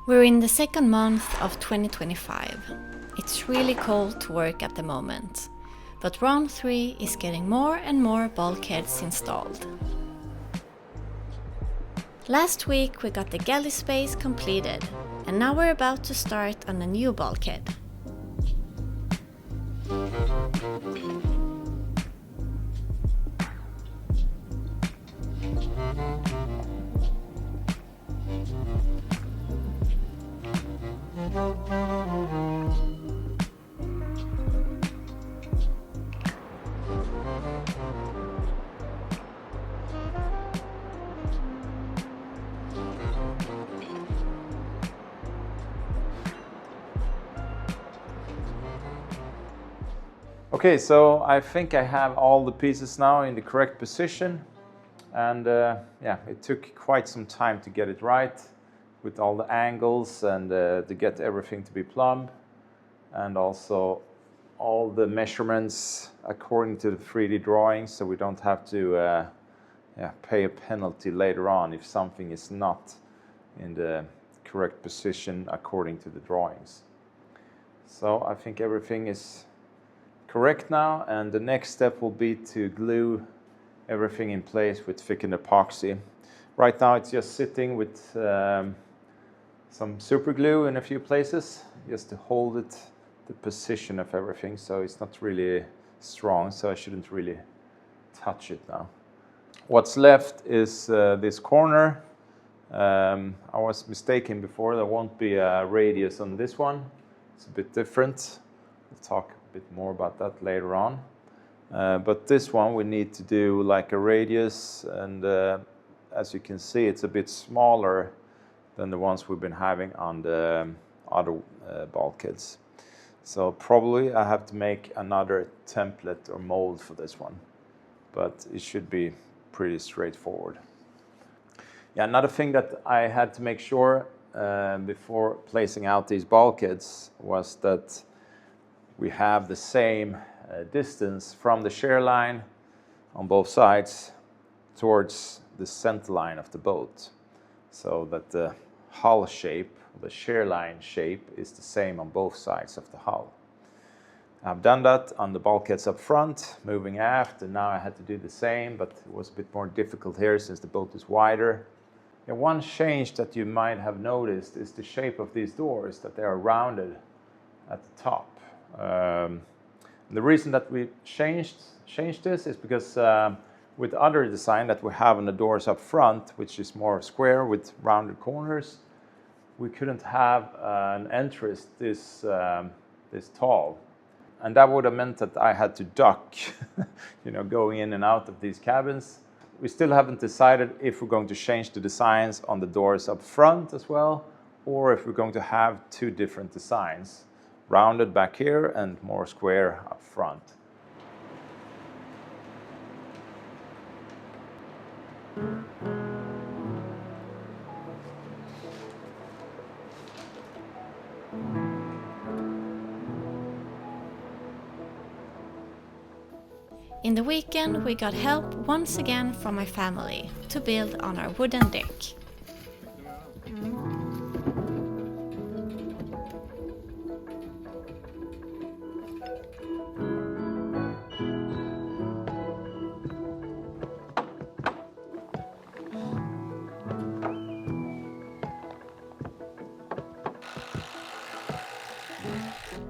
We're in the second month of 2025. It's really cold to work at the moment, but round 3 is getting more and more bulkheads installed. Last week we got the galley space completed, and now we're about to start on a new bulkhead. Okay, so I think I have all the pieces now in the correct position, and it took quite some time to get it right with all the angles and to get everything to be plumb, and also all the measurements according to the 3D drawings, so we don't have to pay a penalty later on if something is not in the correct position according to the drawings. So I think everything is correct now, and the next step will be to glue everything in place with thickened epoxy. Right now it's just sitting with some super glue in a few places just to hold it, the position of everything, so it's not really strong, so I shouldn't really touch it now. What's left is this corner. I was mistaken before, there won't be a radius on this one. It's a bit different. We'll talk a bit more about that later on. But this one we need to do like a radius, and as you can see it's a bit smaller than the ones we've been having on the other bulkheads. So probably I have to make another template or mold for this one, but it should be pretty straightforward. Yeah, another thing that I had to make sure before placing out these bulkheads was that we have the same distance from the shear line on both sides towards the center line of the boat, so that the hull shape, the shear line shape, is the same on both sides of the hull. I've done that on the bulkheads up front, moving aft, and now I had to do the same, but it was a bit more difficult here since the boat is wider. And one change that you might have noticed is the shape of these doors, that they are rounded at the top. The reason that we changed this is because with other design that we have on the doors up front, which is more square with rounded corners, we couldn't have an entrance this tall, and that would have meant that I had to duck going in and out of these cabins. We still haven't decided if we're going to change the designs on the doors up front as well, or if we're going to have two different designs, rounded back here and more square up front. In the weekend we got help once again from my family to build on our wooden deck.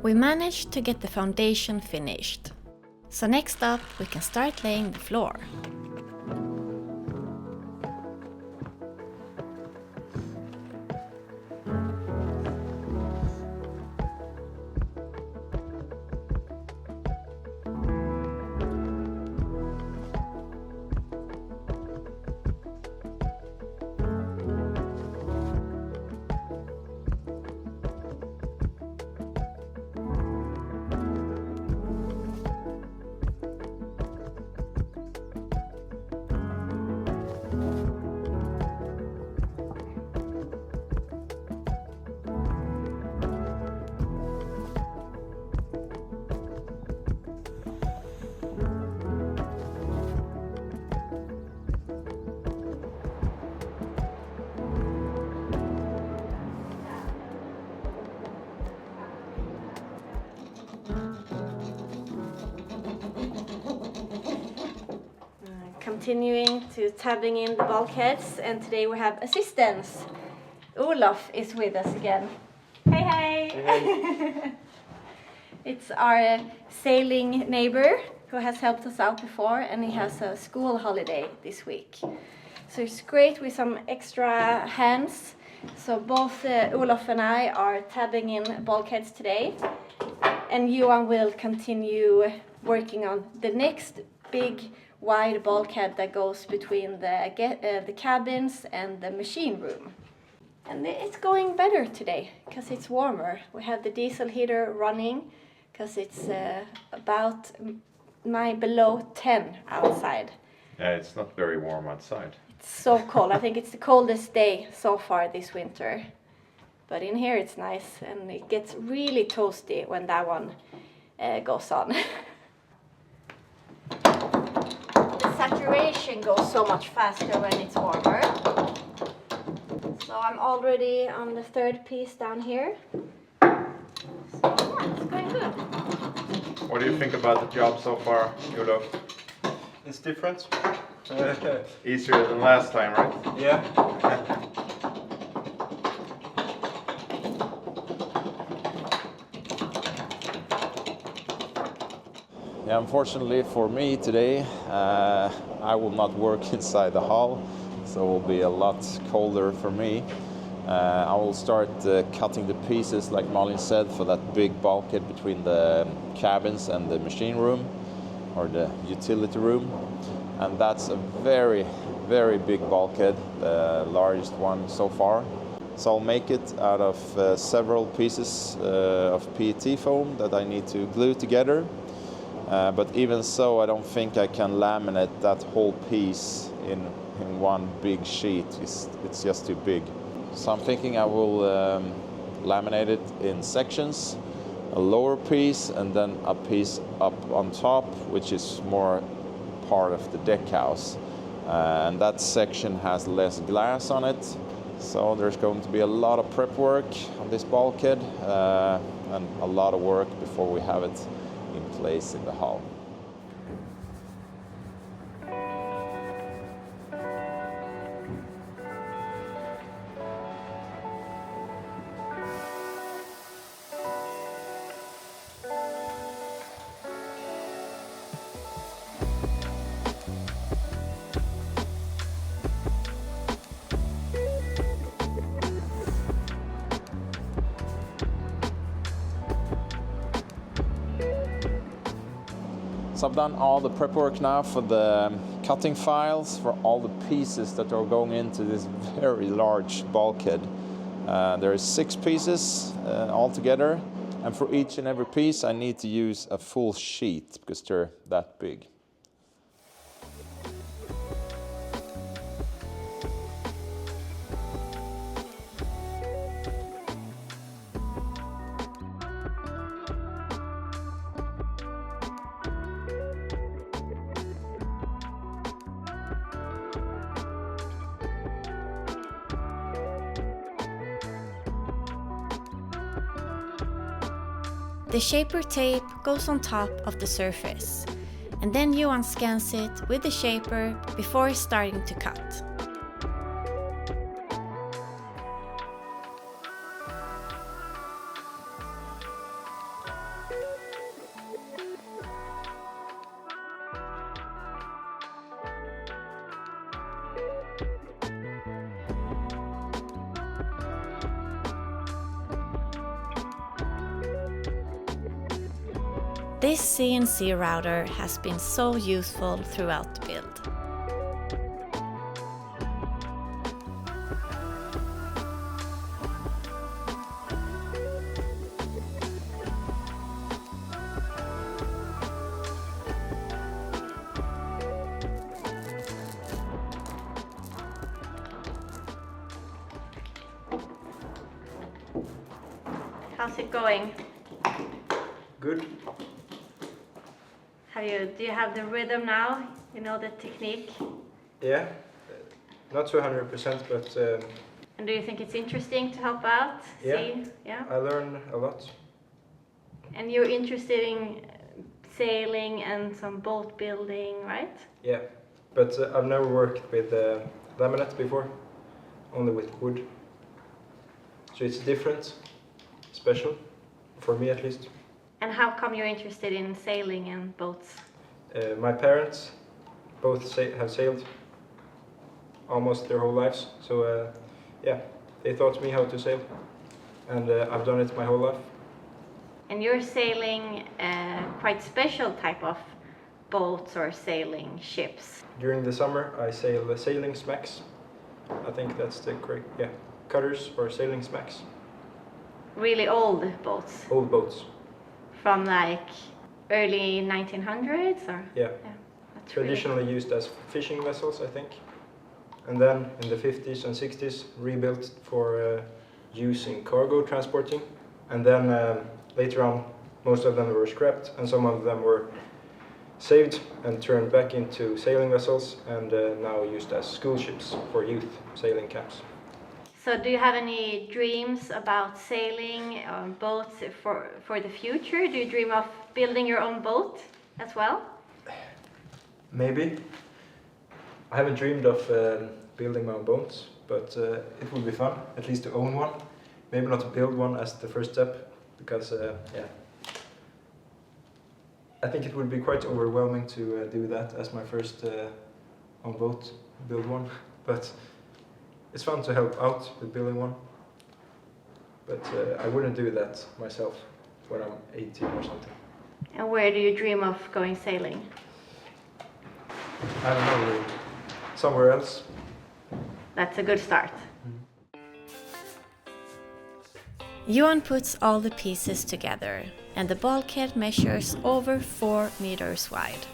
We managed to get the foundation finished, so next up we can start laying the floor. continuing to tabbing in the bulkheads, and today we have assistants. Olof is with us again. Hey, hey! Hey. It's our sailing neighbor who has helped us out before, and he has a school holiday this week. So it's great with some extra hands. So both Olof and I are tabbing in bulkheads today, and Johan will continue working on the next big wide bulkhead that goes between the cabins and the machine room. And it's going better today because it's warmer. We have the diesel heater running because it's about below 10 outside. Yeah, it's not very warm outside. It's so cold. I think it's the coldest day so far this winter. But in here it's nice, and it gets really toasty when that one goes on. The saturation goes so much faster when it's warmer. So I'm already on the third piece down here. So yeah, it's going good. What do you think about the job so far, Olof? It's different. Easier than last time, right? Yeah. Yeah, unfortunately for me today, I will not work inside the hull, so it will be a lot colder for me. I will start cutting the pieces, like Malin said, for that big bulkhead between the cabins and the machine room, or the utility room. And that's a very, very big bulkhead, the largest one so far. So I'll make it out of several pieces of PET foam that I need to glue together. But even so, I don't think I can laminate that whole piece in one big sheet. It's just too big. So I'm thinking I will laminate it in sections, a lower piece and then a piece up on top, which is more part of the deck house. And that section has less glass on it. So there's going to be a lot of prep work on this bulkhead and a lot of work before we have it in place in the hull. So I've done all the prep work now for the cutting files for all the pieces that are going into this very large bulkhead. There are 6 pieces altogether, and for each and every piece I need to use a full sheet because they're that big. The shaper tape goes on top of the surface, and then Johan scans it with the shaper before starting to cut. This CNC router has been so useful throughout the build. How's it going? Good. Do you have the rhythm now? You know the technique? Yeah. Not to 100%, but And do you think it's interesting to help out? Yeah. See? Yeah. I learn a lot. And you're interested in sailing and some boat building, right? Yeah. But I've never worked with laminate before, only with wood. So it's different, special, for me at least. And how come you're interested in sailing and boats? My parents both have sailed almost their whole lives, so yeah, they taught me how to sail, and I've done it my whole life. And you're sailing quite special type of boats or sailing ships. During the summer I sail the sailing smacks. I think that's the correct, yeah, cutters or sailing smacks. Really old boats? Old boats. From like early 1900s or? Yeah. That's Traditionally really... used as fishing vessels, I think. And then in the 50s and 60s rebuilt for use in cargo transporting. And then later on most of them were scrapped and some of them were saved and turned back into sailing vessels and now used as school ships for youth sailing camps. So do you have any dreams about sailing on boats for the future? Do you dream of building your own boat as well? Maybe. I haven't dreamed of building my own boats, but it would be fun, at least to own one. Maybe not to build one as the first step, because yeah, I think it would be quite overwhelming to do that as my first own boat, build one. But it's fun to help out with building one. But I wouldn't do that myself when I'm 18 or something. And where do you dream of going sailing? I don't know, really. Somewhere else. That's a good start. Johan puts all the pieces together and the bulkhead measures over 4 meters wide.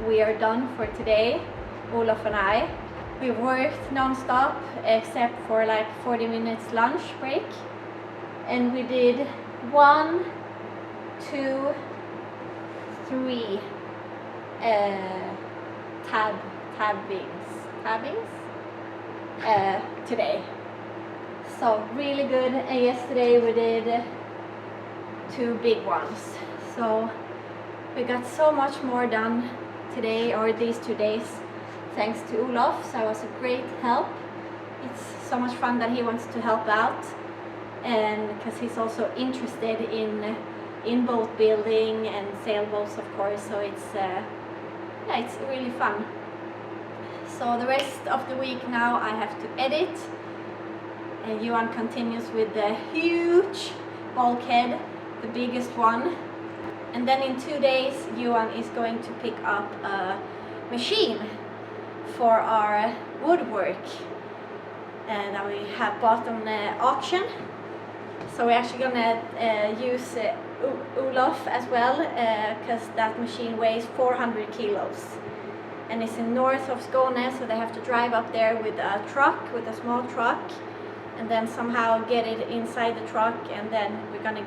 We are done for today, Olof and I. We worked non-stop except for like 40 minutes lunch break. And we did 1, 2, 3 tabbings today. So really good, and yesterday we did 2 big ones. So we got so much more done today, or these 2 days, thanks to Olof. So it was a great help. It's so much fun that he wants to help out, and because he's also interested in boat building and sailboats, of course. So it's yeah, it's really fun. So the rest of the week now I have to edit, and Johan continues with the huge bulkhead, the biggest one. And then in 2 days, Johan is going to pick up a machine for our woodwork that we have bought on the auction. So we're actually gonna use Olof as well, because that machine weighs 400 kilos. And it's in north of Skåne, so they have to drive up there with a truck, with a small truck, and then somehow get it inside the truck, and then we're gonna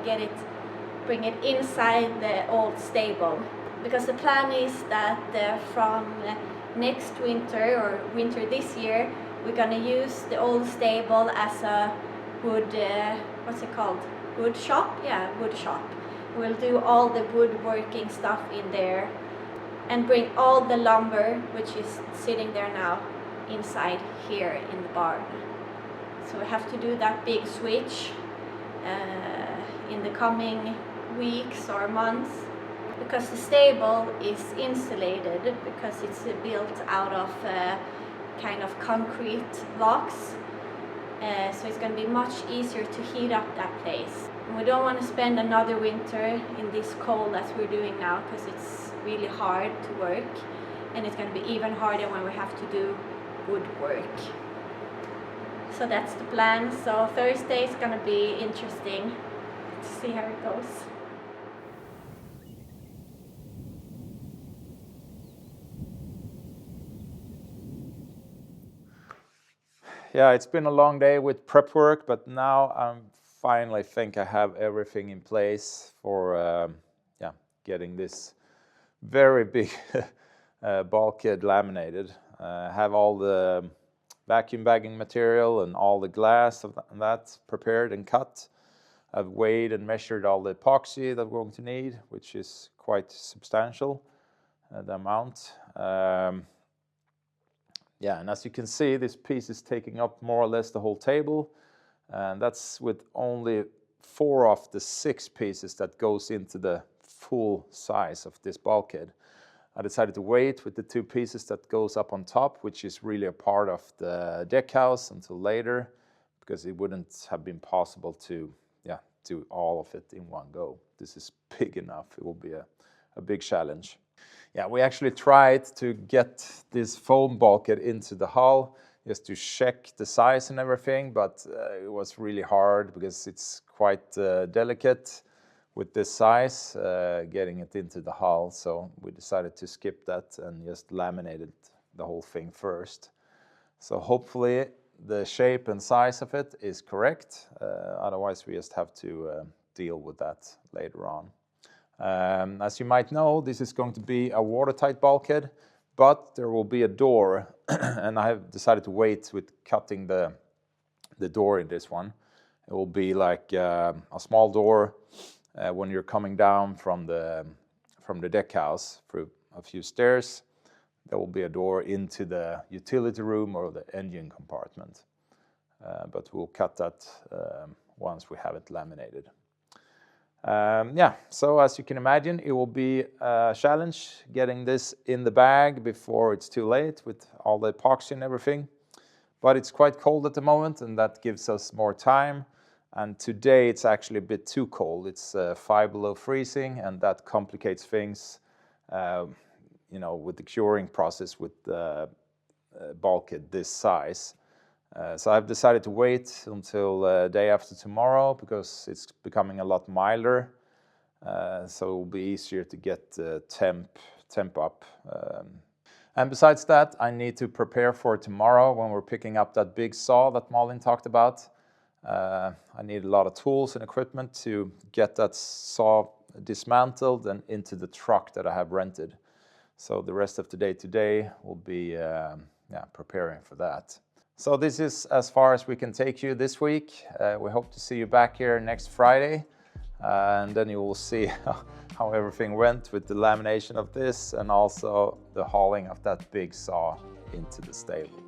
bring it inside the old stable. Because the plan is that from next winter, or winter this year, we're gonna use the old stable as a wood, what's it called? Wood shop? Yeah, wood shop. We'll do all the woodworking stuff in there and bring all the lumber, which is sitting there now, inside here in the barn. So we have to do that big switch in the coming weeks or months, because the stable is insulated, because it's built out of kind of concrete blocks, so it's going to be much easier to heat up that place. And we don't want to spend another winter in this cold as we're doing now, because it's really hard to work, and it's going to be even harder when we have to do woodwork. So that's the plan. So Thursday is going to be interesting to see how it goes. Yeah, it's been a long day with prep work, but now I finally think I have everything in place for getting this very big bulkhead laminated. Have all the vacuum bagging material and all the glass of that prepared and cut. I've weighed and measured all the epoxy that we're going to need, which is quite substantial, the amount. Yeah, and as you can see, this piece is taking up more or less the whole table, and that's with only 4 of the 6 pieces that goes into the full size of this bulkhead. I decided to wait with the 2 pieces that goes up on top, which is really a part of the deck house, until later, because it wouldn't have been possible to do all of it in one go. This is big enough. It will be a big challenge. Yeah, we actually tried to get this foam bulkhead into the hull just to check the size and everything, but it was really hard because it's quite delicate with this size, getting it into the hull. So we decided to skip that and just laminated the whole thing first. So hopefully the shape and size of it is correct. Otherwise we just have to deal with that later on. As you might know, this is going to be a watertight bulkhead, but there will be a door and I have decided to wait with cutting the door in this one. It will be like a small door when you're coming down from the deck house through a few stairs. There will be a door into the utility room or the engine compartment, but we'll cut that once we have it laminated. Yeah, so as you can imagine, it will be a challenge getting this in the bag before it's too late with all the epoxy and everything. But it's quite cold at the moment, and that gives us more time. And today it's actually a bit too cold. It's 5 below freezing, and that complicates things, with the curing process with the bulkhead this size. So I've decided to wait until day after tomorrow because it's becoming a lot milder. So it will be easier to get temp up. And besides that, I need to prepare for tomorrow when we're picking up that big saw that Malin talked about. I need a lot of tools and equipment to get that saw dismantled and into the truck that I have rented. So the rest of the day today will be preparing for that. So this is as far as we can take you this week. We hope to see you back here next Friday. And then you will see how everything went with the lamination of this and also the hauling of that big saw into the stable.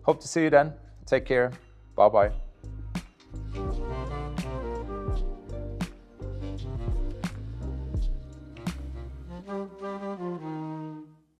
Hope to see you then. Take care. Bye-bye.